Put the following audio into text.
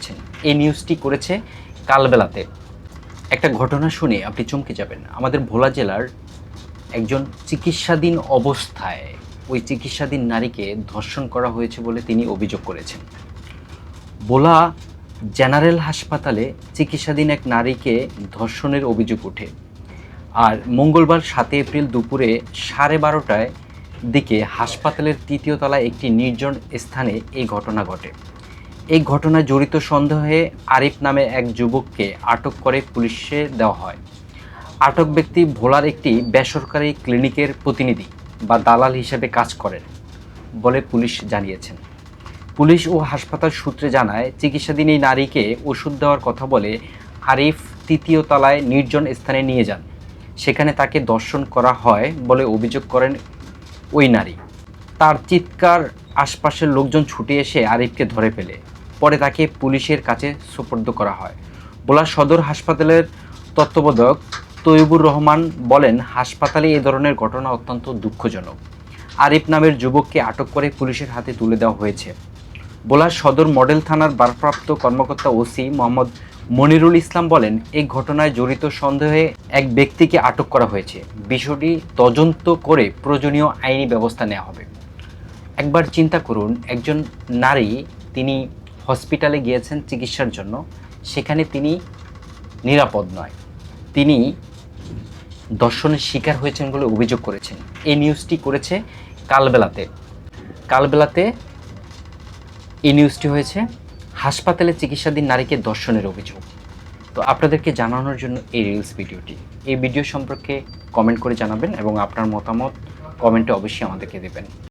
করেছেন। এই নিউজটি করেছে কালবেলাতে। একটা ঘটনা শুনে আপনি চমকে যাবেন। আমাদের ভোলা জেলার একজন চিকিৎসাধীন অবস্থায় ওই চিকিৎসাধীন নারীকে ধর্ষণ করা হয়েছে বলে তিনি অভিযোগ করেছেন। ভোলা জেনারেল হাসপাতালে চিকিৎসাধীন এক নারীকে ধর্ষণের অভিযোগ ওঠে। আর মঙ্গলবার 7 এপ্রিল দুপুরে 12:30টায় দিকে হাসপাতালের 3য় তলায় একটি নির্জন স্থানে এই ঘটনা ঘটে। এই ঘটনায় জড়িত সন্দেহে আরিফ নামে এক যুবককে আটক করে পুলিশে দেওয়া হয়। আটক ব্যক্তি ভোলার একটি বেসরকারি ক্লিনিকের প্রতিনিধি বা দালাল হিসেবে কাজ করেন বলে পুলিশ জানিয়েছেন। পুলিশ ও হাসপাতাল সূত্রে জানায়, চিকিৎসাধীন এই নারীকে ওষুধ দেওয়ার কথা বলে আরিফ 3য় তলায় নির্জন স্থানে নিয়ে যান। সেখানে তাকে ধর্ষণ করা হয় বলে অভিযোগ করেন ওই নারী। তার চিৎকার আশপাশের লোকজন ছুটে এসে আরিফকে ধরে ফেলে। পরে তাকে পুলিশের কাছে সোপর্দ করা হয়। ভোলা সদর হাসপাতালের তত্ত্বাবধায়ক তৈয়বুর রহমান বলেন, হাসপাতালে এই ধরনের ঘটনা অত্যন্ত দুঃখজনক। আরিফ নামের যুবককে আটক করে পুলিশের হাতে তুলে দেওয়া হয়েছে। ভোলা সদর মডেল থানার ভারপ্রাপ্ত কর্মকর্তা ওসি মোহাম্মদ মনিরুল ইসলাম বলেন, এই ঘটনায় জড়িত সন্দেহে এক ব্যক্তিকে আটক করা হয়েছে। বিষয়টি তদন্ত করে প্রয়োজনীয় আইনি ব্যবস্থা নেওয়া হবে। একবার চিন্তা করুন, একজন নারী তিনি হসপিটালে গিয়েছেন চিকিৎসার জন্য, সেখানে তিনি নিরাপদ নয়, তিনি ধর্ষণের শিকার হয়েছেন বলে অভিযোগ করেছেন। এই নিউজটি করেছে কালবেলাতে এই নিউজটি হয়েছে হাসপাতালে চিকিৎসাধীন নারীকে ধর্ষণের অভিযোগ। তো আপনাদেরকে জানানোর জন্য এই রিলস ভিডিওটি। এই ভিডিও সম্পর্কে কমেন্ট করে জানাবেন এবং আপনার মতামত কমেন্টে অবশ্যই আমাদেরকে দেবেন।